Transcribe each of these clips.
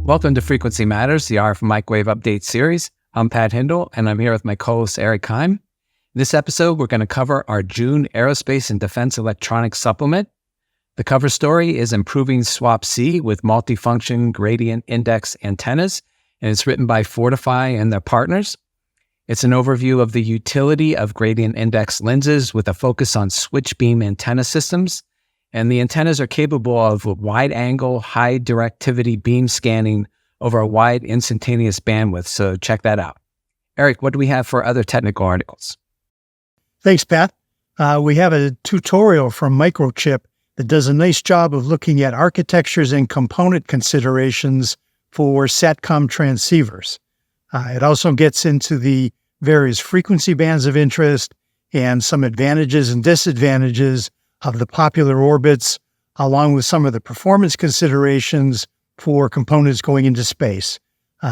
Welcome to Frequency Matters, the RF Microwave Update series. I'm Pat Hindle, and I'm here with my co-host Eric Keim. In this episode, we're going to cover our June Aerospace and Defense Electronics Supplement. The cover story is Improving SWaP-C with Multifunction Gradient Index Antennas, and it's written by Fortify and their partners. It's an overview of the utility of gradient index lenses with a focus on switch beam antenna systems. And the antennas are capable of wide-angle, high-directivity beam scanning over a wide instantaneous bandwidth, so check that out. Eric, what do we have for other technical articles? Thanks, Pat. We have a tutorial from Microchip that does a nice job of looking at architectures and component considerations for SATCOM transceivers. It also gets into the various frequency bands of interest and some advantages and disadvantages of the popular orbits, along with some of the performance considerations for components going into space.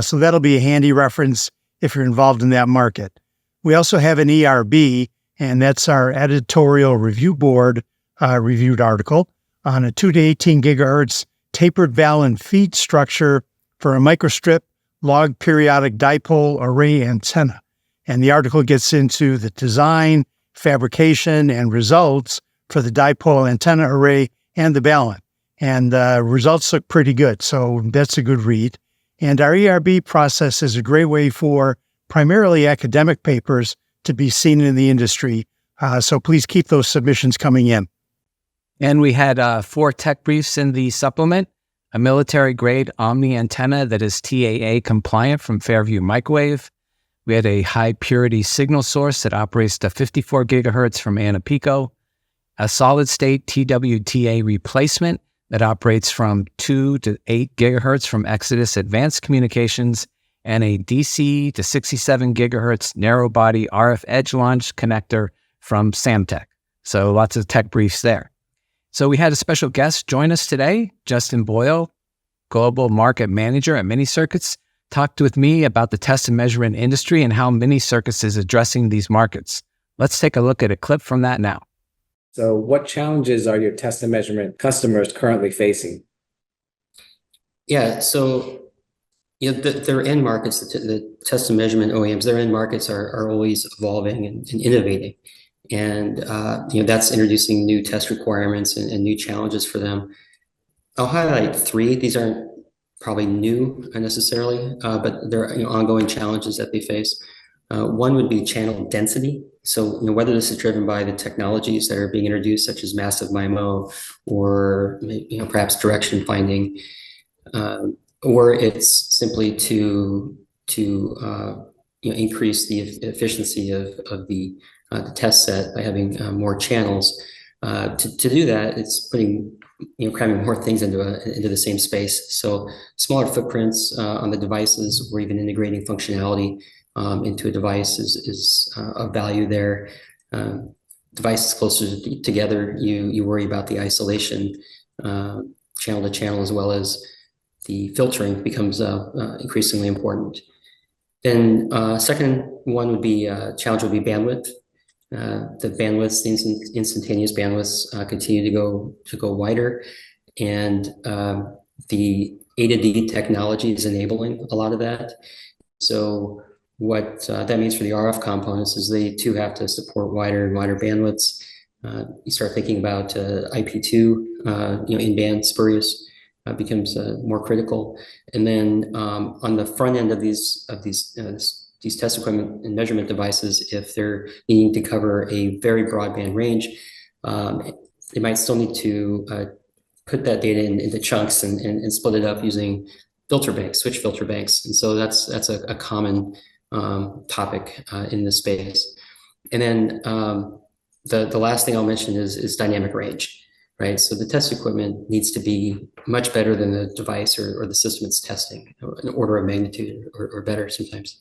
So that'll be a handy reference if you're involved in that market. We also have an ERB, and that's our editorial review board reviewed article on a 2 to 18 gigahertz tapered valve feed structure for a microstrip log periodic dipole array antenna. And the article gets into the design, fabrication, and results for the dipole antenna array and the balun. And results look pretty good, so that's a good read. And our ERB process is a great way for primarily academic papers to be seen in the industry. So please keep those submissions coming in. And we had 4 tech briefs in the supplement, a military-grade Omni antenna that is TAA compliant from Fairview Microwave. We had a high-purity signal source that operates to 54 gigahertz from Anapico, a solid-state TWTA replacement that operates from 2 to 8 gigahertz from Exodus Advanced Communications, and a DC to 67 gigahertz narrow-body RF edge launch connector from Samtech. So lots of tech briefs there. So we had a special guest join us today, Justin Boyle, Global Market Manager at Mini-Circuits, talked with me about the test and measurement industry and how Mini-Circuits is addressing these markets. Let's take a look at a clip from that now. So what challenges are your test and measurement customers currently facing? Yeah, so their end markets, the test and measurement OEMs, their end markets are always evolving and innovating. And that's introducing new test requirements and new challenges for them. I'll highlight 3. These aren't probably new necessarily, but they're ongoing challenges that they face. One would be channel density. So whether this is driven by the technologies that are being introduced, such as massive MIMO, or perhaps direction finding, or it's simply to increase the efficiency of the test set by having more channels. To do that, it's putting cramming more things into the same space. So smaller footprints on the devices, or even integrating functionality into a device is of value there. Devices closer together, you worry about the isolation, channel to channel, as well as the filtering becomes increasingly important. Then second one would be challenge would be bandwidth. The bandwidths, the instantaneous bandwidths continue to go wider, and the A to D technology is enabling a lot of that. So what that means for the RF components is they too have to support wider and wider bandwidths. You start thinking about IP2, in-band spurious becomes more critical. And then on the front end of these test equipment and measurement devices, if they're needing to cover a very broadband range, they might still need to put that data into chunks and split it up using filter banks, switch filter banks. And so that's a common topic in this space. And then the last thing I'll mention is dynamic range, right? So the test equipment needs to be much better than the device or the system it's testing, an order of magnitude or better sometimes.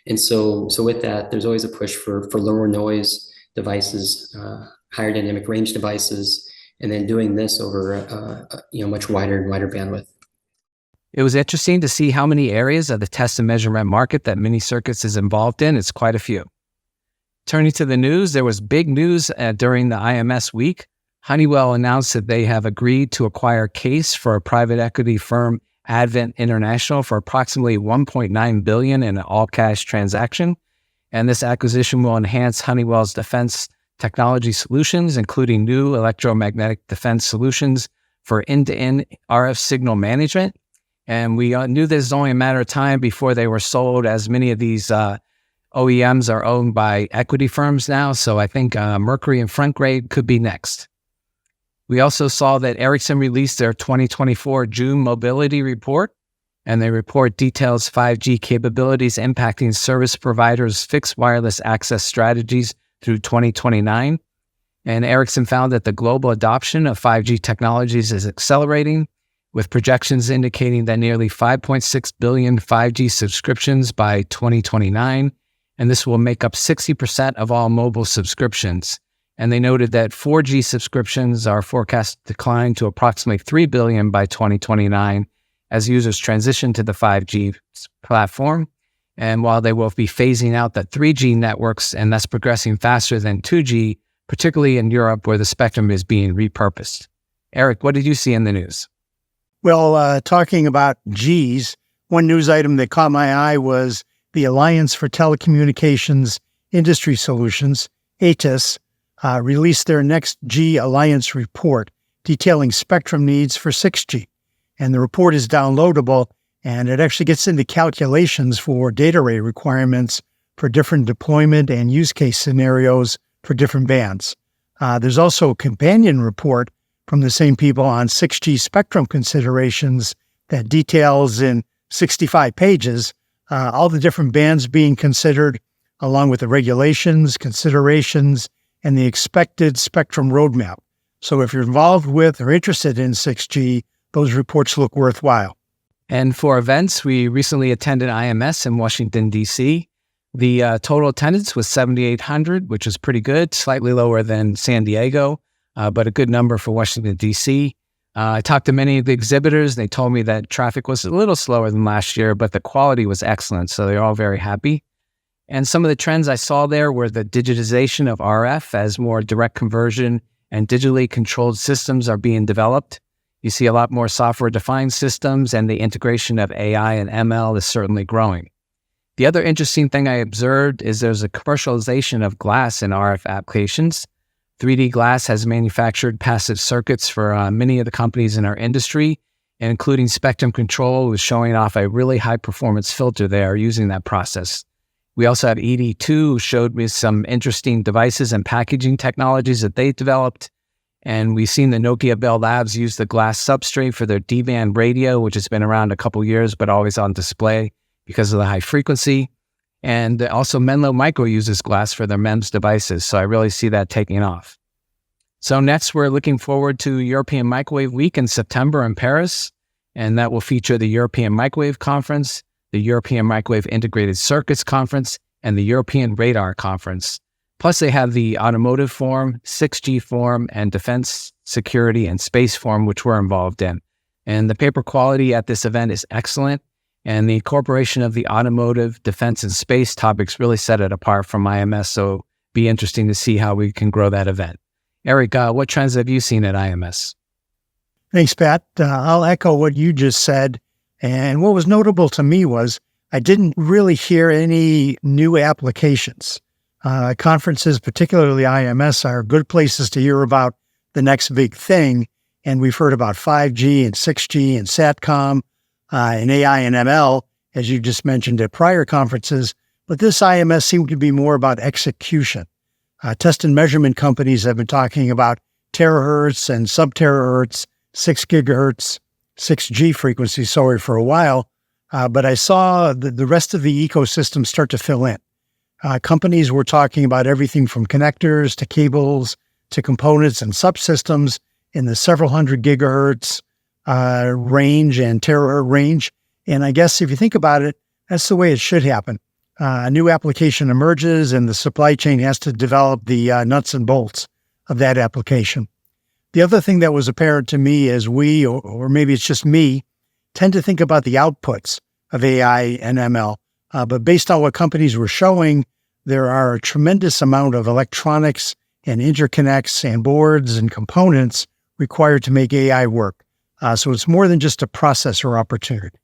And so with that, there's always a push for lower noise devices, higher dynamic range devices, and then doing this over a much wider and wider bandwidth. It was interesting to see how many areas of the test and measurement market that Mini-Circuits is involved in. It's quite a few. Turning to the news, there was big news during the IMS week. Honeywell announced that they have agreed to acquire CASE for a private equity firm Advent International for approximately $1.9 billion in an all-cash transaction. And this acquisition will enhance Honeywell's defense technology solutions, including new electromagnetic defense solutions for end-to-end RF signal management. And we knew this was only a matter of time before they were sold, as many of these OEMs are owned by equity firms now. So I think Mercury and Frontgrade could be next. We also saw that Ericsson released their 2024 June mobility report, and they report details 5G capabilities impacting service providers' fixed wireless access strategies through 2029. And Ericsson found that the global adoption of 5G technologies is accelerating, with projections indicating that nearly 5.6 billion 5G subscriptions by 2029, and this will make up 60% of all mobile subscriptions. And they noted that 4G subscriptions are forecast to decline to approximately 3 billion by 2029 as users transition to the 5G platform. And while they will be phasing out the 3G networks, and that's progressing faster than 2G, particularly in Europe where the spectrum is being repurposed. Eric, what did you see in the news? Well, talking about Gs, one news item that caught my eye was the Alliance for Telecommunications Industry Solutions, ATIS, released their Next G Alliance report detailing spectrum needs for 6G. And the report is downloadable, and it actually gets into calculations for data rate requirements for different deployment and use case scenarios for different bands. There's also a companion report from the same people on 6G spectrum considerations that details in 65 pages all the different bands being considered, along with the regulations, considerations, and the expected spectrum roadmap. So if you're involved with or interested in 6G, those reports look worthwhile. And for events, we recently attended IMS in Washington, D.C. The total attendance was 7,800, which is pretty good, slightly lower than San Diego, but a good number for Washington, D.C. I talked to many of the exhibitors. They told me that traffic was a little slower than last year, but the quality was excellent, so they're all very happy. And some of the trends I saw there were the digitization of RF as more direct conversion and digitally controlled systems are being developed. You see a lot more software-defined systems, and the integration of AI and ML is certainly growing. The other interesting thing I observed is there's a commercialization of glass in RF applications. 3D Glass has manufactured passive circuits for many of the companies in our industry, including Spectrum Control, who's showing off a really high-performance filter there using that process. We also have ED2, who showed me some interesting devices and packaging technologies that they developed. And we've seen the Nokia Bell Labs use the glass substrate for their D-band radio, which has been around a couple years, but always on display because of the high frequency. And also Menlo Micro uses glass for their MEMS devices. So I really see that taking off. So next, we're looking forward to European Microwave Week in September in Paris. And that will feature the European Microwave Conference, the European Microwave Integrated Circuits Conference, and the European Radar Conference. Plus, they have the Automotive Forum, 6G Forum, and Defense, Security, and Space Forum, which we're involved in. And the paper quality at this event is excellent, and the incorporation of the automotive, defense, and space topics really set it apart from IMS, so it'll be interesting to see how we can grow that event. Eric, what trends have you seen at IMS? Thanks, Pat. I'll echo what you just said. And what was notable to me was I didn't really hear any new applications. Conferences, particularly IMS, are good places to hear about the next big thing. And we've heard about 5G and 6G and SATCOM and AI and ML, as you just mentioned at prior conferences. But this IMS seemed to be more about execution. Test and measurement companies have been talking about terahertz and sub-terahertz, 6 gigahertz, 6G frequency, for a while. But I saw the rest of the ecosystem start to fill in. Companies were talking about everything from connectors to cables to components and subsystems in the several hundred gigahertz range and terahertz range. And I guess if you think about it, that's the way it should happen. A new application emerges and the supply chain has to develop the nuts and bolts of that application. The other thing that was apparent to me is we, or maybe it's just me, tend to think about the outputs of AI and ML. But based on what companies were showing, there are a tremendous amount of electronics and interconnects and boards and components required to make AI work. So it's more than just a processor opportunity.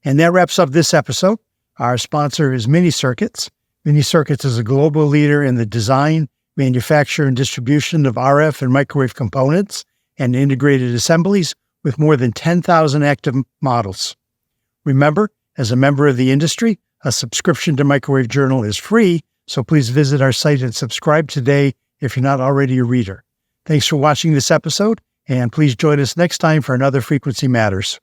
And that wraps up this episode. Our sponsor is Mini Circuits. Mini Circuits is a global leader in the design, manufacture, and distribution of RF and microwave components and integrated assemblies with more than 10,000 active models. Remember, as a member of the industry, a subscription to Microwave Journal is free, so please visit our site and subscribe today if you're not already a reader. Thanks for watching this episode, and please join us next time for another Frequency Matters.